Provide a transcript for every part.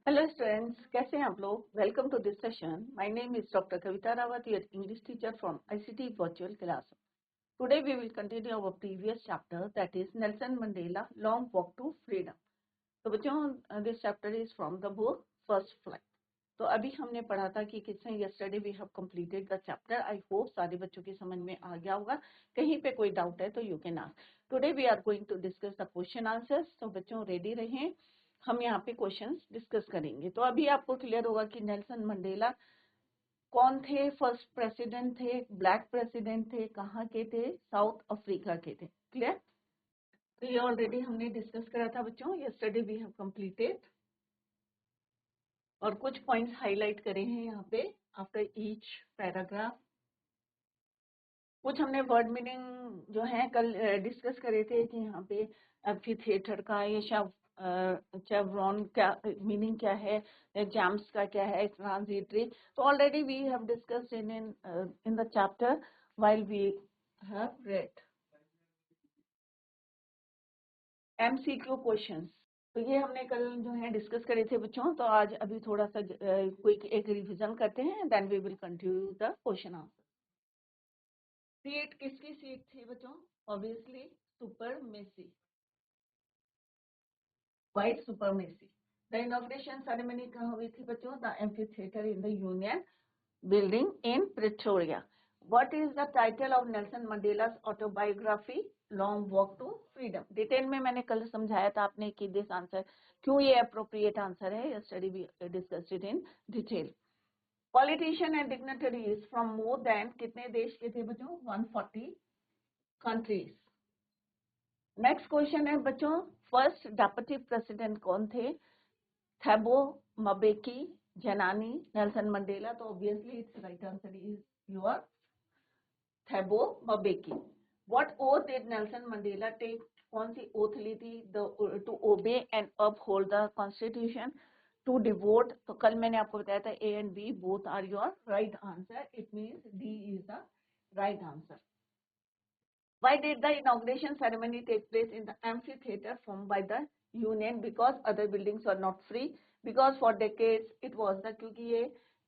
Hello students, कैसे हैं आप लोग। Welcome to this session. My name is doctor Kavita Rawat, your English teacher from ICT virtual class. Today we will continue our previous chapter, that is Nelson Mandela long walk to freedom. तो बच्चों, this chapter is from the book first flight. तो अभी हमने पढ़ा था कि किसने yesterday we have completed the chapter. I hope सारे बच्चों की समझ में आ गया होगा। कहीं पे कोई डाउट है तो you can ask. Today we are going to discuss the question answers. तो बच्चों रेडी रहें, हम यहाँ पे क्वेश्चंस डिस्कस करेंगे। तो अभी आपको क्लियर होगा कि नेल्सन मंडेला कौन थे, फर्स्ट प्रेसिडेंट थे, ब्लैक प्रेसिडेंट थे, कहाँ के थे, साउथ अफ्रीका के थे। क्लियर। तो ये ऑलरेडी हमने डिस्कस करा था बच्चों, यस्टरडे वी हैव कंप्लीटेड, और कुछ पॉइंट्स हाईलाइट करे हैं यहाँ पे आफ्टर ईच पैराग्राफ। कुछ हमने वर्ड मीनिंग जो है कल डिस्कस करे थे कि यहाँ पे एम्फीथिएटर का ये शेवरॉन क्या मीनिंग क्या है, एग्जाम्स का क्या है, ट्रांजिटरी। तो already we have discussed in the chapter while we have read MCQ questions. तो ये हमने कल जो है डिस्कस करे थे बच्चों। तो आज अभी थोड़ा सा क्विक एक रिवीजन करते हैं, then we will continue the question answer. Seat किसकी सीट थी बच्चों? Obviously supremacy, white supremacy. The inauguration ceremony कहाँ हुई थी बच्चों? The amphitheater in the Union Building in Pretoria. What is the title of Nelson Mandela's autobiography? Long Walk to Freedom. Detail में मैंने कल समझाया था आपने कि दिस आंसर क्यों ये अप्रोप्रिएट आंसर है। स्टडी भी discussed in detail. Politician and dignitaries from more than कितने देश के थे बच्चों? 140 कंट्रीज। नेक्स्ट क्वेश्चन है बच्चों, फर्स्ट डेप्यूटी प्रेसिडेंट कौन थे? थैबो मबेकी, जनानी, नेल्सन मंडेला। तो obviously it's right answer is your Thabo Mbeki. What oath did Nelson Mandela take? कौन सी ओथ ली थी? To obey and uphold the constitution, to devote. तो कल मैंने आपको बताया था A and B both are your right answer, it means D is the right answer. Why did the inauguration ceremony take place in the amphitheater formed by the union? Because other buildings were not free. Because for decades it was the, क्योंकि ये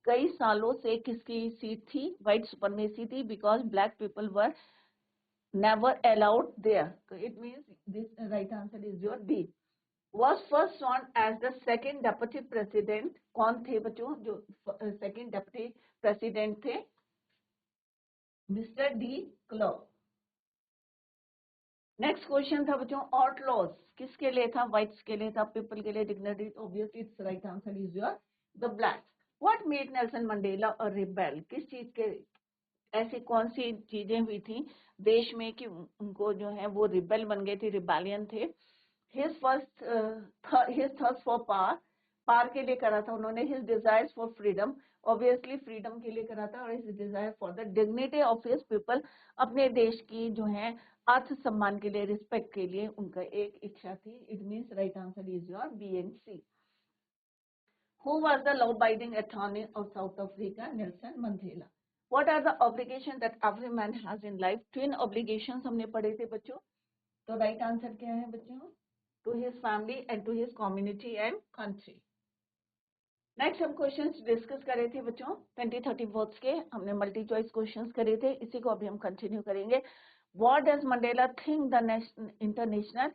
कई सालों से किसकी seat थी? White supremacy थी. Because black people were never allowed there. So it means this right answer is your D. Was first sworn as the second deputy president. कौन थे बच्चों जो second deputy president थे? Mr. D. Clark. Next question था बच्चों, outlaws किसके लिए था? व्हाइट्स के लिए था, पीपल के लिए, dignitary. Obviously it's right answer is your the black. What made Nelson Mandela a rebel? किस चीज के ऐसी कौन सी चीजें हुई थी देश में कि उनको जो है वो रिबेल बन गए थे, रिबेलियन थे? His thirst for power, power के लिए करा था उन्होंने। His desires for freedom, obviously freedom के लिए करा था। और his desire for the dignity of his people, अपने देश की जो है आत्म सम्मान के लिए, रिस्पेक्ट के लिए उनका एक इच्छा थी। It means right answer is your B and C. Who was the law-abiding attorney of South Africa? Nelson Mandela. What are the obligations that every man has in life? Twin obligations हमने पढ़े थे बच्चों। तो right answer क्या है बच्चों? To his family and to his community and country. Next हम questions discuss कर रहे थे बच्चों 20-30 वर्ड्स के, हमने मल्टी चॉइस क्वेश्चंस करे थे, इसी को अभी हम कंटिन्यू करेंगे। What does Mandela think the international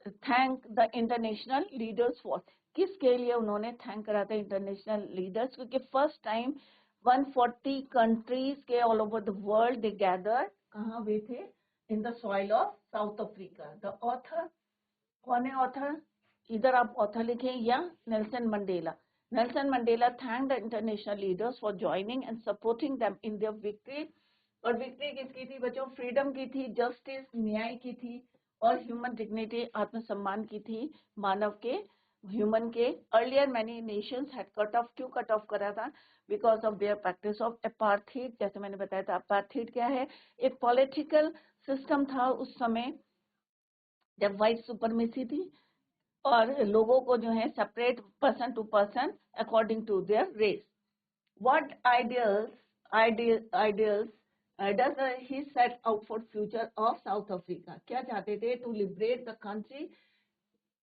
thank the international leaders for? किसके लिए उन्होंने थैंक करा था इंटरनेशनल लीडर्स? क्योंकि फर्स्ट टाइम 140 कंट्रीज के all over the world they gather, कहाँ हुए थे? In the soil of south Africa. The author कौन है? ऑथर इधर आप ऑथर लिखें या Nelson Mandela. Nelson Mandela thank the international leaders for joining and supporting them in their victory. और विक्ट्री किसकी थी बच्चों? फ्रीडम की थी, जस्टिस न्याय की थी, और ह्यूमन डिग्निटी आत्मसम्मान की थी, मानव के, ह्यूमन के। Earlier many Nations had cut off, क्यों कट ऑफ करा था? Because of their practice of apartheid. जैसे मैंने बताया था अपार्थाइड क्या है? एक पॉलिटिकल सिस्टम था उस समय जब व्हाइट सुपरमेसी थी और लोगों को जो है separate person to person according to their race. What ideals does he set out for future of South Africa? क्या चाहते थे? To liberate the country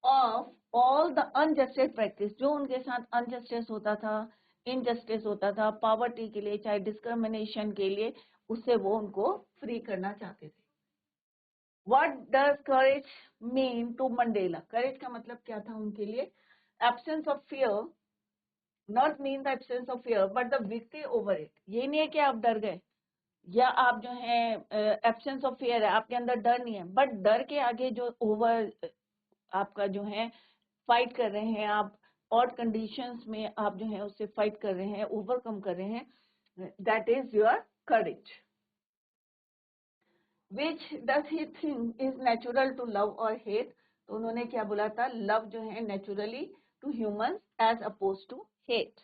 of all the injustice practice, जो उनके साथ अनजस्टिस होता था, इनजस्टिस होता था, पॉवर्टी के लिए चाहे डिस्क्रिमिनेशन के लिए, उससे वो उनको फ्री करना चाहते थे। What does courage mean to Mandela? Courage का मतलब क्या था उनके लिए? Absence of fear, not mean the absence of fear but the victory over it. ये नहीं है कि आप डर गए या आप जो है एब्सेंस ऑफ फियर है, आपके अंदर डर नहीं है, बट डर के आगे जो ओवर आपका जो है फाइट कर रहे हैं आप, और कंडीशंस में आप जो है उससे फाइट कर रहे हैं, ओवरकम कर रहे हैं, that is your courage. Which does he think is natural to love और हेट? तो उन्होंने क्या बोला था? लव जो है naturally to humans as oppose to hate.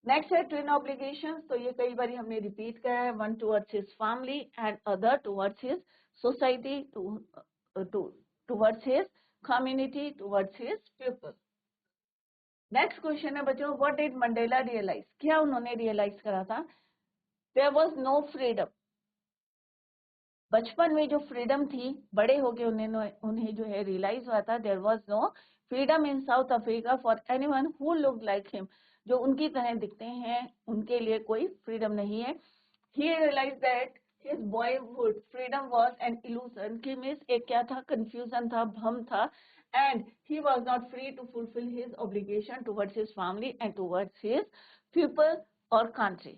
Next है ट्विन ऑब्लिगेशन। तो ये कई बार हमने रिपीट किया है, one towards his family and other towards his society, towards his community, towards his people. Next question है बच्चों, व्हाट डिड मंडेला रियलाइज? क्या उन्होंने रियलाइज करा था? There was no freedom. बचपन में जो फ्रीडम थी, बड़े होके उन्हें जो है रियलाइज हुआ था, there was no freedom in South Africa for anyone who look like him. जो उनकी तरह दिखते हैं उनके लिए कोई फ्रीडम नहीं है। He realized that his boyhood freedom was an illusion, कि मीन्स एक क्या था? कंफ्यूजन था, भ्रम था, and he was not free to fulfill his obligation towards his family and towards his people or country.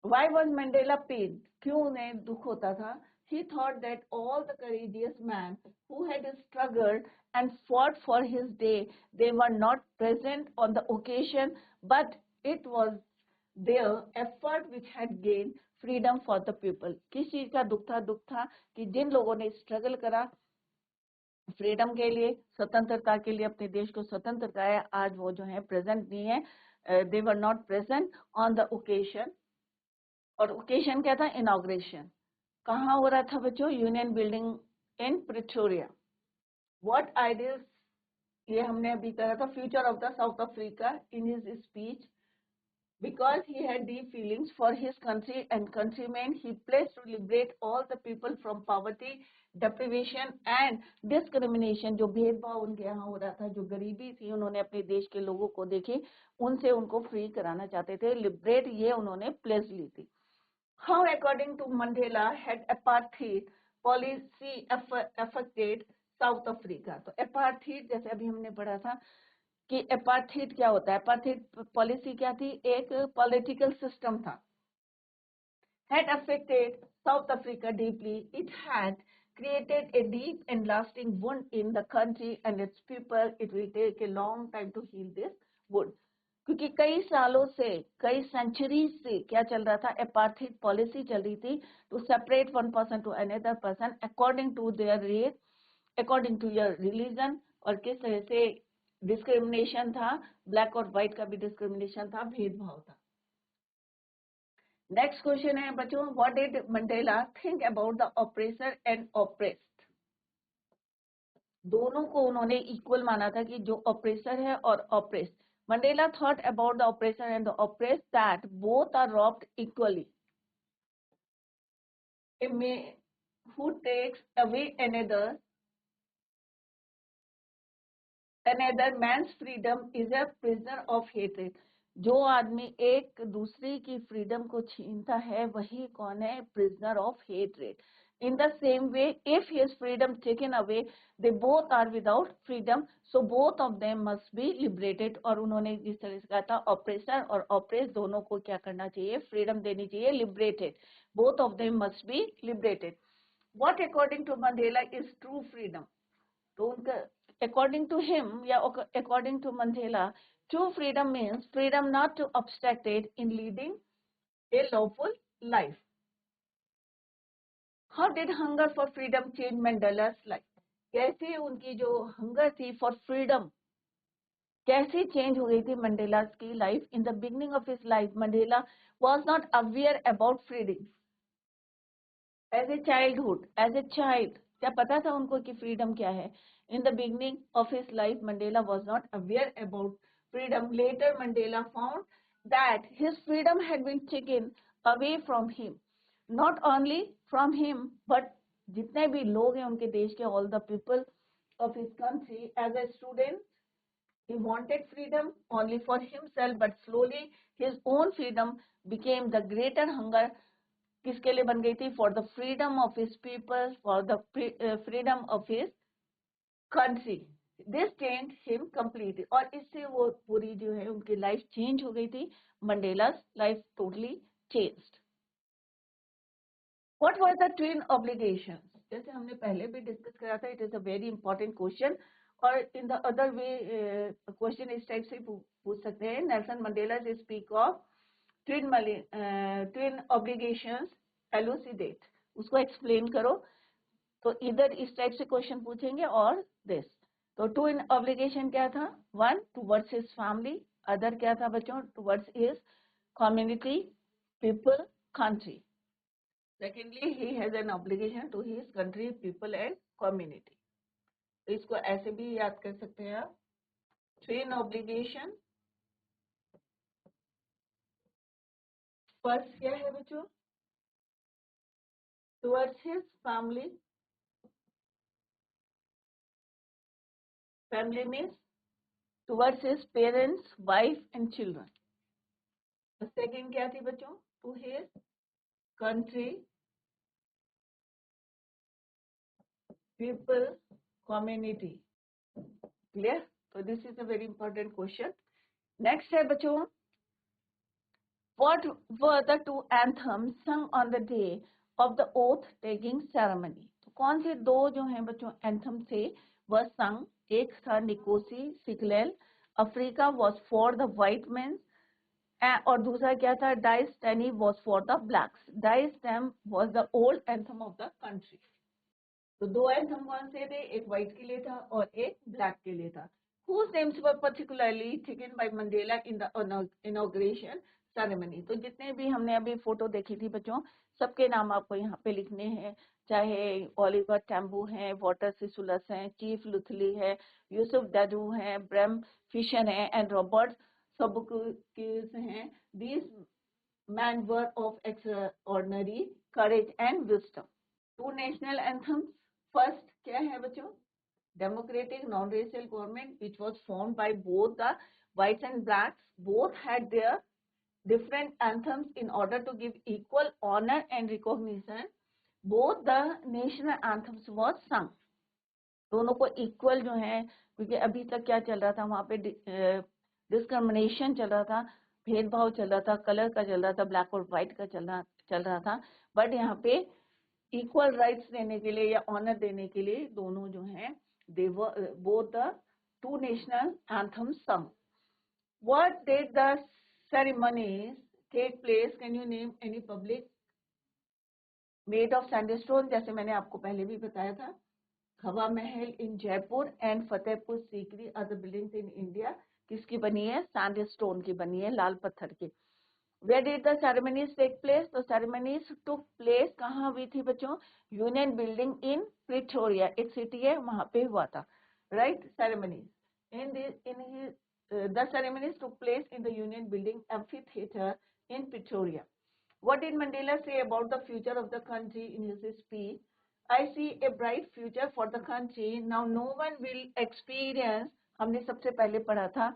Why was Mandela pained? क्यों उन्हें दुख होता था? He thought that all the courageous men who had struggled and fought for his day, they were not present on the occasion, but it was their effort which had gained freedom for the people. किस चीज का दुख था? दुख था कि जिन लोगों ने स्ट्रगल करा फ्रीडम के लिए, स्वतंत्रता के लिए, अपने देश को स्वतंत्र कराया, आज वो जो है प्रेजेंट नहीं है। They were not present on the occasion. और ओकेशन क्या था? इनॉग्रेशन। कहाँ हो रहा था बच्चों? Union building in Pretoria. What ideals, ये हमने अभी कहा था, future of the South Africa in his speech. Because he had deep feelings for his country and countrymen, he pledged to liberate all the people from poverty, deprivation and discrimination। जो भेदभाव उनके यहाँ हो रहा था, जो गरीबी थी, उन्होंने अपने देश के लोगों को देखे, उनसे उनको फ्री कराना चाहते थे। लिबरेट, ये उन्होंने प्लेज ली थी। How according to Mandela had apartheid policy affected South Africa? तो apartheid जैसे अभी हमने पढ़ा था कि एपार्थीड क्या होता है? एपार्थीड पॉलिसी क्या थी? एक पॉलिटिकल सिस्टम था। had affected South Africa deeply. It had created a deep and lasting wound in the country and its people. It will take a long time to heal this wound. क्योंकि कई सालों से, कई centuries से क्या चल रहा था? एपार्थीड पॉलिसी चल रही थी, to separate one person to another person according to their race, according to your religion. और किस तरह से डिस्क्रिमिनेशन था, ब्लैक और व्हाइट का भी डिस्क्रिमिनेशन था, भेदभाव था। नेक्स्ट क्वेश्चन है बच्चों, what did Mandela think about the oppressor and oppressed? दोनों को उन्होंने इक्वल माना था कि जो ऑपरेसर है और oppressed. Mandela thought about the oppressor and the oppressed that both are robbed equally. A man who takes away another man's freedom is a prisoner of hatred। जो आदमी एक दूसरे की फ्रीडम को छीनता है, वही कौन है? Prisoner of hatred. In the same way, if his freedom taken away, they both are without freedom, so both of them must be liberated। और उन्होंने जिस तरह से कहा था, ऑपरेसर और ऑपरेस दोनों को क्या करना चाहिए? फ्रीडम देनी चाहिए, liberated. Both of them must be liberated. What according to Mandela is true freedom? तो उनका according to him या according to Mandela, true freedom means freedom not to obstructed in leading a lawful life. How did hunger for freedom change Mandela's life? कैसे उनकी जो hunger थी for freedom, कैसे change हो गई थी मंडेला की life? In the beginning of his life Mandela was not aware about freedom as a childhood, as a child क्या पता था उनको कि फ्रीडम क्या है? In the beginning of his life Mandela was not aware about freedom. Later Mandela found that his freedom had been taken away from him, not only from him but जितने भी लोग हैं उनके देश के, all the people of his country. As a student, he wanted freedom only for himself, but slowly his own freedom became the greater hunger. किसके लिए बन गई थी? For the freedom of his people, for the freedom of his country. This changed him completely. और इससे वो पूरी जो है उनकी लाइफ चेंज हो गई थी. Mandela's life totally changed. What were the twin obligations? जैसे हमने पहले भी डिस्कस करा था, it is a very important question. और in the other way question इस टाइप से पूछ सकते हैं. नेल्सन मंडेला से speak of twin obligations, elucidate. उसको explain करो. तो इधर इस टाइप से क्वेश्चन पूछेंगे और this. तो twin obligation क्या था? One towards his family, other क्या था बच्चों? Towards his community, people, country. Secondly, he has an obligation to his country, people and community. तो इसको ऐसे भी याद कर सकते हैं आप. Twin obligation. First क्या है बच्चों? Towards his family. Family means towards his parents, wife and children. The second क्या थी बच्चों? To his country, people, community. Clear? So this is a very important question. Next है बच्चों. What were the two anthems sung on the day of the oath taking ceremony? तो कौन से दो जो हैं बच्चों एंथम थे वह संग? एक था Nkosi Sikelel, Africa was for the white man, और दूसरा क्या था? डाइस टेनी was for the blacks. Die Stem was the old anthem of the country. तो दो एंथम कौन से थे? एक व्हाइट के लिए था और एक ब्लैक के लिए था. Whose names were particularly taken by Mandela in the inauguration ceremony? तो जितने भी हमने अभी फोटो देखी थी बच्चों, सबके नाम आपको यहाँ पे लिखने हैं. चाहे ओलिवर टैम्बू हैं, वाटर सिसुलस हैं, चीफ लुथली है, यूसुफ दादू हैं, ब्रैम फिशर हैं एंड रॉबर्ट सबुकिस हैं. These men were of extraordinary courage and wisdom. Two national anthems. First क्या है बच्चों? Democratic non-racial government, which was formed by both the whites and blacks. Both had their different anthems in order to give equal honor and recognition. Both the national anthems was sung. दोनों को equal जो है, क्योंकि अभी तक क्या चल रहा था वहाँ पे? डिस्क्रिमिनेशन चल रहा था, भेदभाव चल रहा था, कलर का चल रहा था, ब्लैक और व्हाइट का चल रहा था. बट यहाँ पे इक्वल राइट्स देने के लिए या ऑनर देने के लिए दोनों जो हैं they were both the two national anthems sung. What did the ceremonies take place? Can you name any public made of sandstone? जैसे मैंने आपको पहले भी बताया था, हवा महल in Jaipur and Fatehpur Sikri are the buildings in India. किसकी बनी है? सैंडस्टोन की बनी है, लाल पत्थर की. Where did the ceremonies take place? The ceremonies took place कहाँ हुई थी बच्चों? यूनियन बिल्डिंग इन प्रिटोरिया, एक सिटी है वहाँ पे हुआ था. Right? Ceremonies. The ceremonies took place in the Union Building Amphitheater in Pretoria. What did Mandela say about the future of the country in his speech? I see a bright future for the country. Now no one will experience, हमने सबसे पहले पढ़ा था,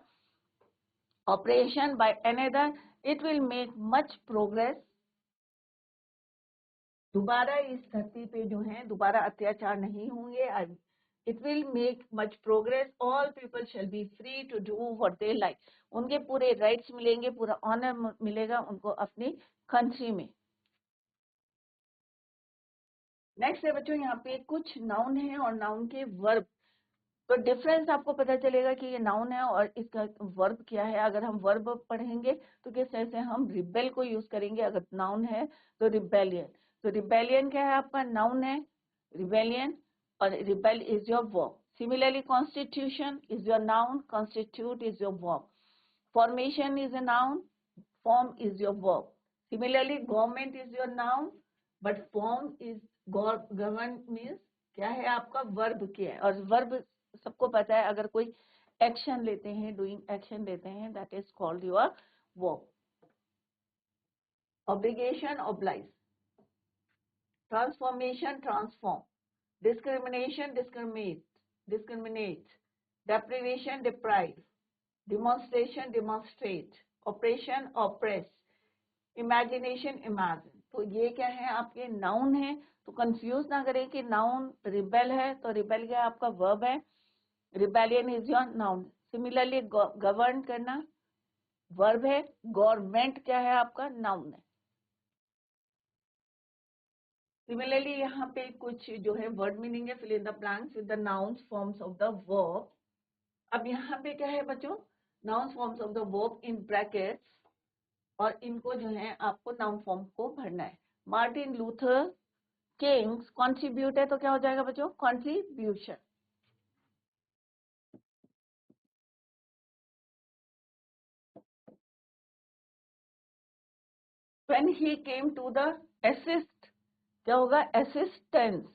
oppression by another. It will make much progress. दोबारा इस धरती पे जो है दोबारा अत्याचार नहीं होंगे. It will make much progress. All people shall be free to do what they like. उनके पूरे राइट्स मिलेंगे, पूरा ऑनर मिलेगा उनको अपनी कंट्री में. नेक्स्ट है बच्चों, यहाँ पे कुछ नाउन है और नाउन के वर्ब. तो डिफरेंस आपको पता चलेगा कि ये नाउन है और इसका वर्ब क्या है. अगर हम वर्ब पढ़ेंगे तो किस तरह से हम रिबेल को यूज करेंगे. अगर नाउन है तो रिबेलियन. तो रिबेलियन क्या है? आपका नाउन है रिबेलियन और rebel is your verb. Similarly constitution is your noun, constitute is your verb. Formation is a noun, form is your verb. Similarly government is your noun but form is govern means क्या है आपका? Verb क्या है. और verb सबको पता है, अगर कोई एक्शन लेते हैं, डूइंग एक्शन लेते हैं, that is called your verb. Obligation, oblige. Transformation, transform. Discrimination, discriminate. discriminate, deprivation, deprive, demonstration, demonstrate, oppression, oppress, imagination, imagine. तो ये क्या है, आपके नाउन है, तो कंफ्यूज ना करें कि नाउन रिबेल है, तो रिबेल क्या आपका वर्ब है, rebellion is your noun. Similarly govern करना वर्ब है, गवर्नमेंट क्या है आपका नाउन है। सिमिलरली यहाँ पे कुछ जो है वर्ड मीनिंग है, fill in the blanks with the nouns forms of the verb. अब यहाँ पे क्या है बच्चों, nouns forms of the verb in brackets, और इनको जो है आपको नाउन फॉर्म को भरना है। मार्टिन लूथर किंग्स कॉन्ट्रीब्यूट है, तो क्या हो जाएगा बच्चों, contribution. When he came to the assist, क्या होगा, assistance,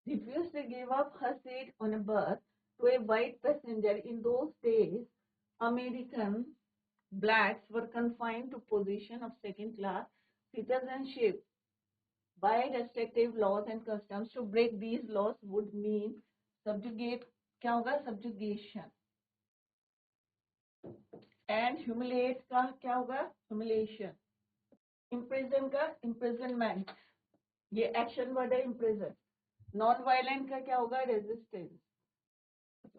refused to give up her seat on a bus to a white passenger. In those days, American blacks were confined to position of second class citizenship by restrictive laws and customs. To break these laws would mean subjugate, क्या होगा, subjugation, and humiliate का क्या होगा, humiliation, imprison का imprisonment, ये action word है imprison, non violent का क्या होगा, रेजिस्टेंस।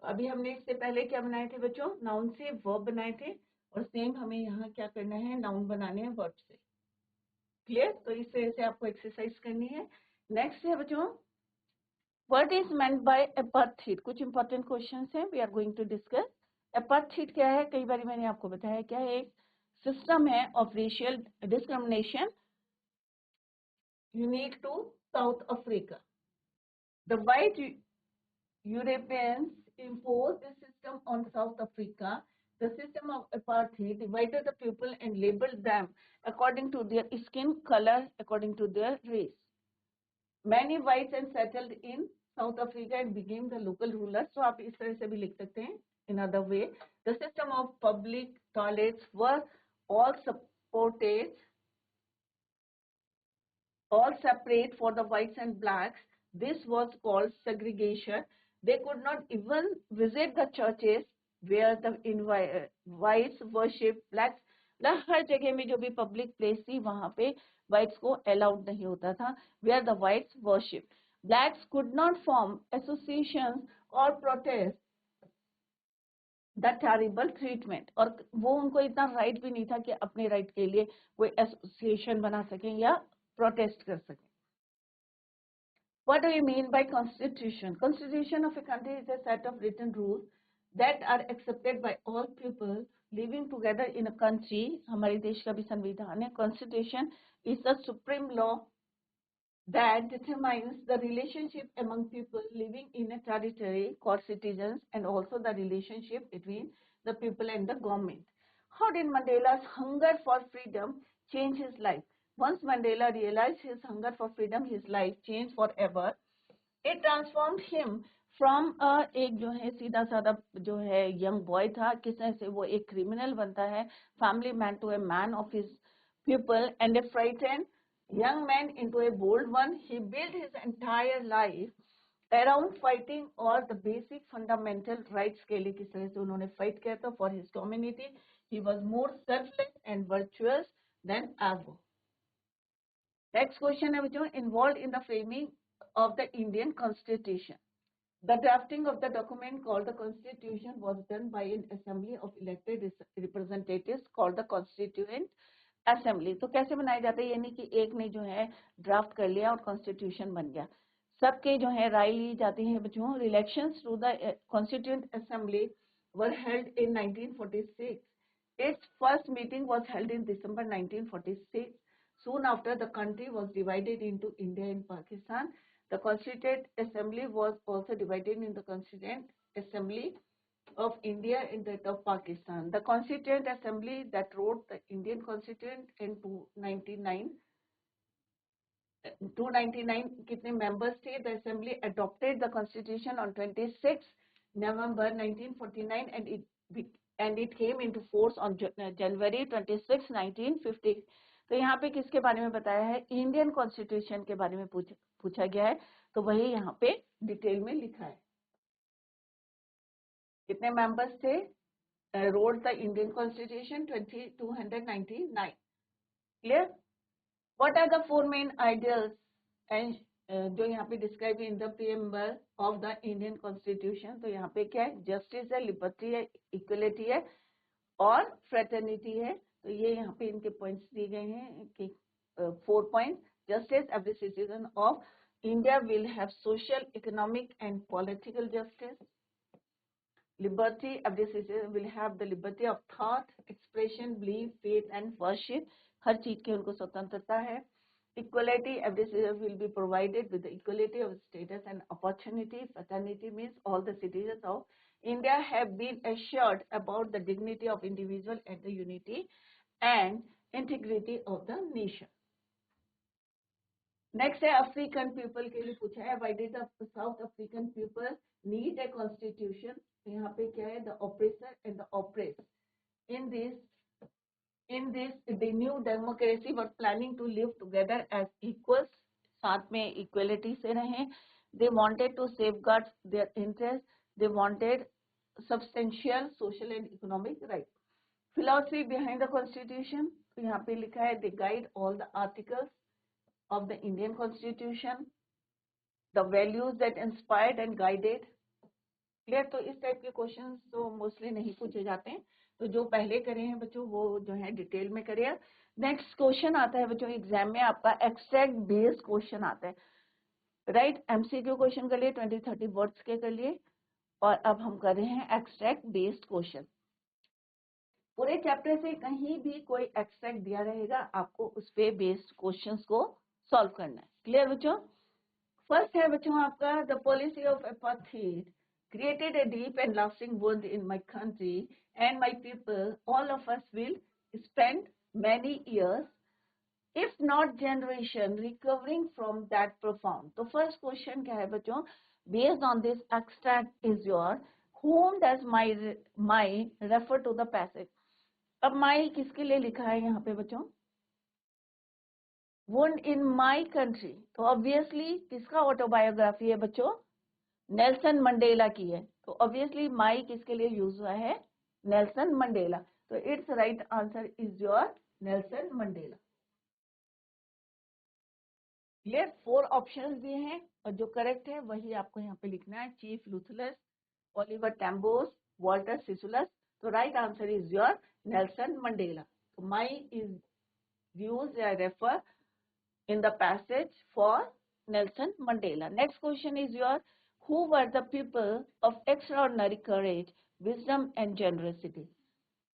अभी हमने इससे पहले क्या बनाए थे बच्चों, नाउन से वर्ब बनाए थे, और सेम हमें यहाँ क्या करना है, नाउन बनाने हैं वर्ब से। क्लियर, तो इस तरह से आपको एक्सरसाइज करनी है। नेक्स्ट है बच्चों, what is meant by apartheid. कुछ इंपॉर्टेंट क्वेश्चंस हैं, we are going to discuss. Apartheid क्या है, कई बार मैंने आपको बताया क्या है, एक सिस्टम है of racial discrimination unique to South Africa. The white Europeans imposed this system on South Africa. The system of apartheid divided the people and labeled them according to their skin color, according to their race. Many whites and settled in South Africa and became the local rulers. So आप इस तरह से भी लिख सकते हैं, in other way. The system of public toilets were all supported, all separate for the whites and blacks. This was called segregation. They could not even visit the churches where the whites worship blacks. हर जगह में जो भी public place थी वहां पे whites को allowed नहीं होता था, where the whites worship. Blacks could not form associations or protest the terrible treatment, और वो उनको इतना राइट भी नहीं था कि अपने राइट के लिए कोई एसोसिएशन बना सकें या प्रोटेस्ट कर सकें। What do you mean by constitution? Constitution of a country is a set of written rules that are accepted by all people living together in a country. हमारे देश का भी संविधान है। Constitution is the supreme law that determines the relationship among people living in a territory called citizens, and also the relationship between the people and the government. How did Mandela's hunger for freedom change his life? Once Mandela realized his hunger for freedom, his life changed forever. It transformed him from एक जो है सीधा साधा जो है young boy था, किस तरह से वो एक क्रिमिनल बनता है, family man to a man of his people and a frightened young man into a bold one. He built his entire life around fighting or the basic fundamental rights के लिए किस तरह से उन्होंने fight किया था for his community. He was more selfless and virtuous than ever. Next question है बच्चों, involved in the framing of the Indian Constitution. The drafting of the document called the Constitution was done by an assembly of elected representatives called the Constituent assembly. तो कैसे बनाया जाता है, यानी कि एक ने जो है ड्राफ्ट कर लिया और कॉन्स्टिट्यूशन बन गया, सबके जो है राय ली जाती है बच्चों। Elections to the constituent assembly were held in 1946. Its first meeting was held in December 1946. Soon after, the country was divided into India and Pakistan. The Constituent Assembly was also divided into the Constituent Assembly of India and that of Pakistan. The Constituent Assembly that wrote the Indian Constitution in 299 कितने members थे? The Assembly adopted the Constitution on 26 November 1949 and it came into force on January 26, 1950. तो यहाँ पे किसके बारे में बताया है? इंडियन कॉन्स्टिट्यूशन के बारे में पूछा गया है, तो वही यहाँ पे डिटेल में लिखा है। कितने मेंबर्स थे? wrote the Indian Constitution 299. Clear? What are the four main ideals and जो यहाँ पे describe in the preamble of the Indian Constitution? तो यहाँ पे क्या है? जस्टिस है, लिबर्टी है, इक्वलिटी है और फ्रेटर्निटी है। तो ये यहाँ पे इनके पॉइंट्स दिए गए हैं कि 4 point. Justice, every citizen of India will have social, economic and political justice. Liberty, every citizen will have the liberty of thought, expression, belief, faith and worship. हर चीज की उनको स्वतंत्रता है। Equality, every citizen will be provided with the equality of status and opportunity. Fraternity means all the citizens of India have been assured about the dignity of individual and the unity and integrity of the nation. Next है African people के लिए पूछा है, why did the South African people need a constitution? यहाँ पे क्या है? The oppressor and the oppress in this the new democracy were planning to live together as equals, साथ में इक्वलिटी से रहें। They wanted to safeguard their interest, they wanted substantial social and economic right. Philosophy behind the constitution, तो यहाँ पे लिखा है दे guide all the articles of the Indian Constitution, the values that inspired and guided. Clear? तो इस type के questions तो mostly नहीं पूछे जाते हैं, तो जो पहले करे हैं बच्चों वो जो है डिटेल में करिए। नेक्स्ट क्वेश्चन आता है बच्चों एग्जाम में आपका एक्सट्रैक्ट बेस्ड क्वेश्चन आता है, राइट? एमसीक्यू क्वेश्चन कर लिए, 20-30 वर्ड्स के कर लिए, और अब हम कर रहे हैं एक्सट्रैक्ट बेस्ड क्वेश्चन। पूरे चैप्टर से कहीं भी कोई एक्सट्रैक्ट दिया रहेगा, आपको उस पे बेस्ड क्वेश्चंस को सॉल्व करना है। क्लियर बच्चों? फर्स्ट है बच्चों आपका, the policy of apartheid created a deep and lasting wound in my country and my people. All of us will spend many years, if not generation, recovering from that profound. तो first question क्या है बच्चों? Based on this extract is your, whom does my refer to the passage? अब my किसके लिए लिखा है यहाँ पे बच्चों? wound in my country, तो ऑब्वियसली किसका ऑटोबायोग्राफी है बच्चों? नेल्सन मंडेला की है। तो ऑब्वियसली माई किसके लिए यूज हुआ है? Nelson Mandela. तो it's right answer is your Nelson Mandela. Clear? 4 options दिए हैं और जो करेक्ट है वही आपको यहाँ पे लिखना है। Chief Luthuli's, Oliver Tambo's, Walter Sisulu's. तो right answer is your Nelson Mandela. तो माई इज यूज या refer in the passage for Nelson Mandela. Next question is your, who were the people of extraordinary courage, wisdom and generosity?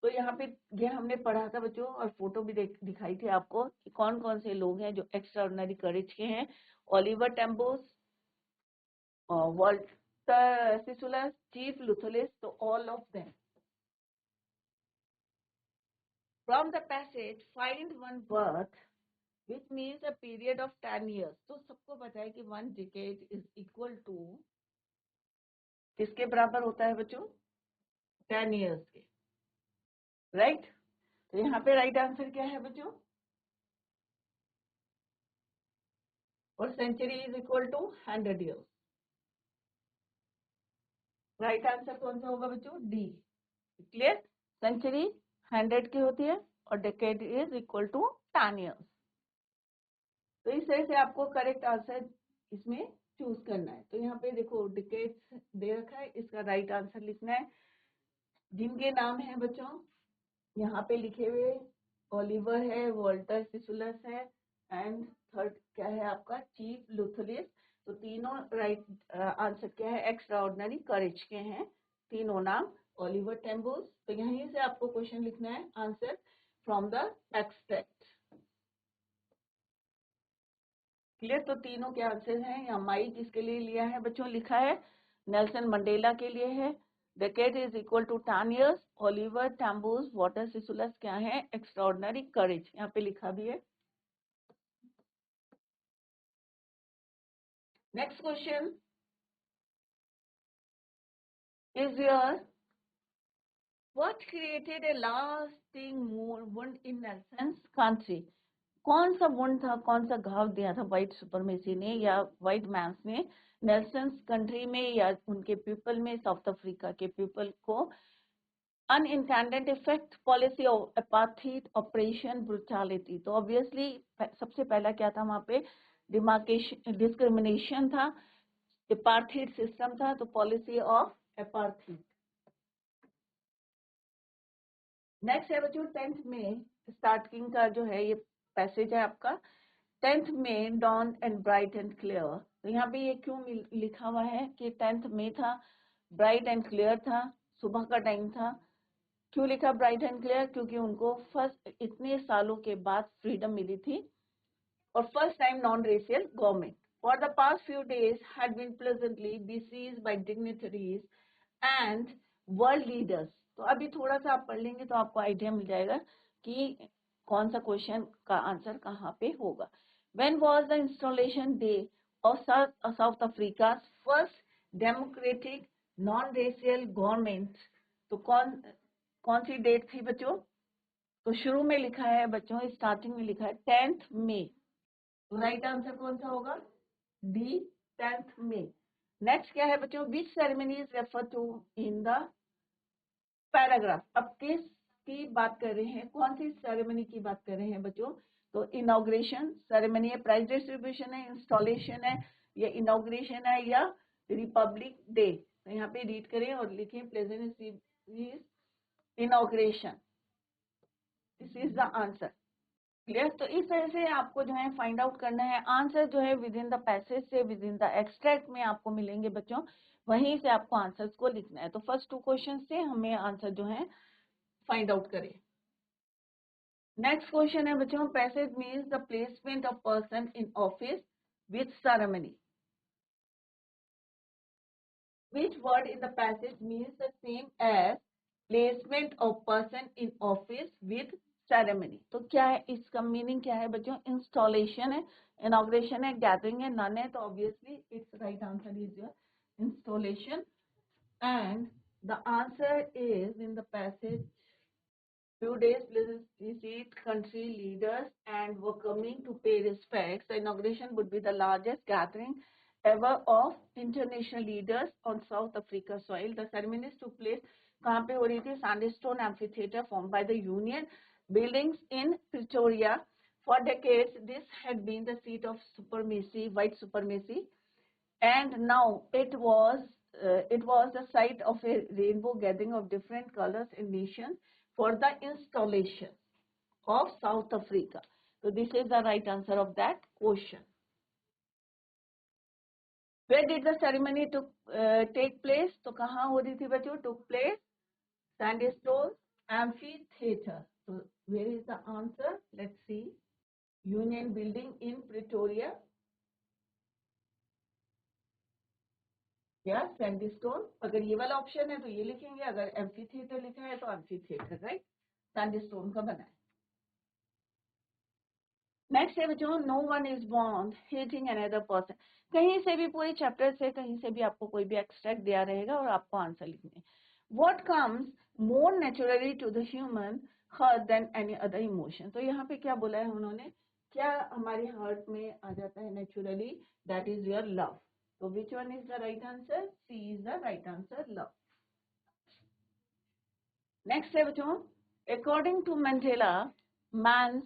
तो यहाँ पे ये हमने पढ़ा था बच्चों और फोटो भी दिखाई थी आपको कि कौन कौन से लोग हैं जो एक्स्ट्राऑर्डिनरी करेज के हैं। ओलिवर टेम्बोस, वॉल्टर सिसुलस, चीफ लुथुलिस, तो all of them. From the passage find one worth which means a period of 10 years. तो सबको पता है कि 1 decade is equal to किसके बराबर होता है बच्चों? 10 years के, राइट? तो यहाँ पे राइट आंसर क्या है बच्चों? और century is equal to 100 years। Right answer कौन सा होगा बच्चों? डी। क्लियर? सेंचुरी 100 की होती है और decade is equal to 10 years। तो इस तरह से आपको करेक्ट आंसर इसमें चूज करना है। तो यहाँ पे देखो डिकेड्स दे रखा है, इसका राइट आंसर लिखना है। जिनके नाम है बच्चों यहाँ पे लिखे हुए, ओलिवर है, वॉल्टर सिसुलस है एंड थर्ड क्या है आपका? चीफ लुथुलिस। तो तीनों राइट आंसर क्या है? एक्स्ट्राऑर्डिनरी करेज के हैं तीनों नाम। ओलिवर टेम्बोस, तो यहीं से आपको क्वेश्चन लिखना है answer from the extract. Clear? तो तीनों के आंसर हैं। यहाँ माई किसके लिए लिया है बच्चों? लिखा है नेल्सन मंडेला के लिए है। Decade is equal to 10 years। Oliver Tambo's, Walter Sisulu's क्या है? एक्स्ट्राऑर्डिनरी करेज, यहाँ पे लिखा भी है। Next question is your, what created a lasting wound in Nelson's country? कौन सा वुंड था, कौन सा घाव दिया था व्हाइट सुपरमेसी ने या व्हाइट मैंस ने नेल्सन्स कंट्री में या उनके पीपल में, साउथ अफ्रीका के पीपल को unintended effect policy of apartheid operation brutality. तो ऑब्वियसली सबसे पहला क्या था वहां पे, डिमार्केशन डिस्क्रिमिनेशन था, अपार्थाइड सिस्टम था, तो पॉलिसी ऑफ अपार्थाइड। नेक्स्ट है बच्चों 10th में स्टार्टिंग का जो है ये पैसेज है आपका, 10th में dawn and bright and clear. तो यहाँ पे ये क्यों लिखा हुआ है कि 10th में था, ब्राइट एंड क्लियर था, सुबह का टाइम था। क्यों लिखा ब्राइट एंड क्लियर? क्योंकि उनको फर्स्ट इतने सालों के बाद फ्रीडम मिली थी और first time non racial government. For the past few days had been pleasantly besieged by dignitaries and world leaders. तो अभी थोड़ा सा आप पढ़ लेंगे तो आपको आइडिया मिल जाएगा कि कौन सा क्वेश्चन का आंसर कहाँ पे होगा। When was the installation day of South Africa's first democratic non-racial government? तो कौन सी डेट थी बच्चों? तो शुरू में लिखा है बच्चों, स्टार्टिंग में लिखा है 10th मई। तो राइट आंसर कौन सा होगा? डी, 10th मई। नेक्स्ट क्या है बच्चों? Which ceremony is refer to in the paragraph. अब किस की बात कर रहे हैं, कौन सी सेरेमनी की बात कर रहे हैं बच्चों? तो इनॉग्रेशन सेरेमनी है, प्राइज डिस्ट्रीब्यूशन है, इंस्टॉलेशन है, या इनॉग्रेशन है, या रिपब्लिक डे। तो यहाँ पे रीड करें और लिखें pleasant inauguration. This is the answer. Clear? तो इस तरह से आपको जो है फाइंड आउट करना है आंसर जो है विद इन द पैसेज से, विद इन द एक्सट्रैक्ट में आपको मिलेंगे बच्चों, वहीं से आपको आंसर्स को लिखना है। तो फर्स्ट 2 क्वेश्चन से हमें आंसर जो है फाइंड आउट करें। नेक्स्ट क्वेश्चन है बच्चों, passage means the placement of person in office with ceremony. Which word in the passage means the same as placement of person in office with ceremony? तो क्या है इसका meaning, क्या है बच्चों? इंस्टॉलेशन है, इनॉग्रेशन है, गैदरिंग है, नन है। तो obviously it's right answer is your installation. And the answer is in the passage, few days visit country leaders and were coming to pay respects. The inauguration would be the largest gathering ever of international leaders on South Africa soil. The ceremonies took place कहाँ पे हो रही थी? Sandstone Amphitheatre formed by the Union buildings in Pretoria. For decades, this had been the seat of supremacy, white supremacy, and now it was the site of a rainbow gathering of different colors and nations for the installation of South Africa. So this is the right answer of that question. Where did the ceremony take place? तो कहाँ हो रही थी बच्चों? Took place Sandstone Amphitheatre. So where is the answer? Let's see. Union Building in Pretoria. या sandstone. अगर ये वाला ऑप्शन है तो ये लिखेंगे, अगर एम्फी थिएटर लिखा है तो एम्फी थिएटर, राइट? सैंडस्टोन का बना है। नेक्स्ट है बच्चों, no one is born hating another person. कहीं से भी पूरे चैप्टर से कहीं से भी आपको कोई भी एक्सट्रैक्ट दिया रहेगा और आपको आंसर लिखने हैं। What comes more naturally to the human heart than any other emotion. तो यहाँ पे क्या बोला है उन्होंने, क्या हमारे हार्ट में आ जाता है naturally? That is your love. So which one is the right answer? C is the right answer, love. Next है बच्चों, according to Mandela, man's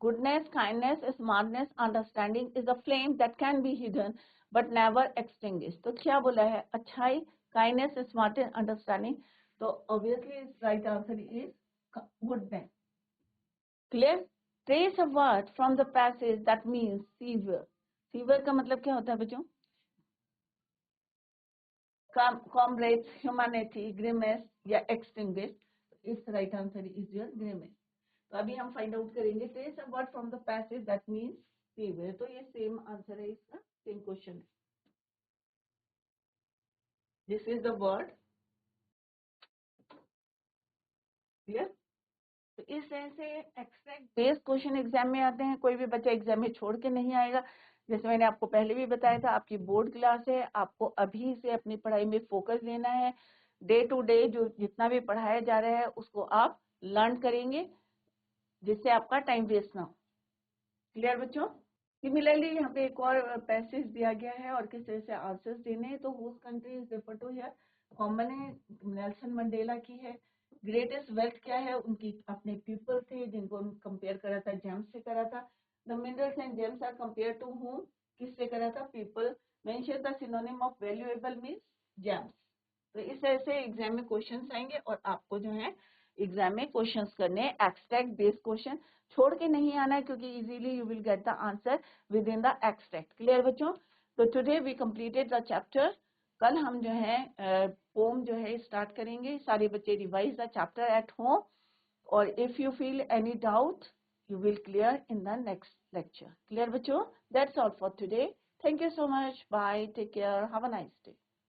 goodness, kindness, smartness, understanding is a flame that can be hidden but never extinguished. तो क्या बोला है? अच्छाई, kindness, smartness, understanding. तो obviously its right answer is goodness. Clear? Trace a word from the passage that means severe. Severe का मतलब क्या होता है बच्चों? comrades, humanity, grimace या extinguish. Its right answer is your grimace. तो अभी हम फाइंड आउट करेंगे trace a word from the passage that means severe. तो ये सेम आंसर है इसका, सेम क्वेश्चन है। This is the word. Clear? तो इस तरह से एक्सट्रैक्ट बेस्ड क्वेश्चन एग्जाम में आते हैं। कोई भी बच्चा एग्जाम में छोड़ के नहीं आएगा। जैसे मैंने आपको पहले भी बताया था, आपकी बोर्ड क्लास है, आपको अभी से अपनी पढ़ाई में फोकस देना है। डे टू डे जो जितना भी पढ़ाया जा रहा है उसको आप लर्न करेंगे, जिससे आपका टाइम वेस्ट ना हो। क्लियर बच्चों? सिमिलरली यहाँ पे एक और पैसेज दिया गया है और किस तरह से आंसर्स देने हैं। तो whose country is refer to here, common है, नेल्सन मंडेला की है। ग्रेटेस्ट वेल्थ क्या है, उनकी अपने पीपल थे जिनको कंपेयर करा था जेम्स से करा था। The minerals and gems are compare to whom, किससे करा था, people. Mention the synonym of valuable means gems. तो इस तरह से एग्जाम में क्वेश्चंस आएंगे और आपको जो है एग्जाम में क्वेश्चंस करने हैं, एक्सट्रैक्ट बेस्ड क्वेश्चन छोड़ के नहीं आना है, क्योंकि easily you will get the answer within the extract. Clear बच्चों? तो today we completed the chapter. कल हम जो है पोम जो है स्टार्ट करेंगे। सारे बच्चे revise the chapter at home, और if you feel any doubt you will clear in the next lecture. Clear बच्चों? That's all for today. Thank you so much. Bye. Take care. Have a nice day.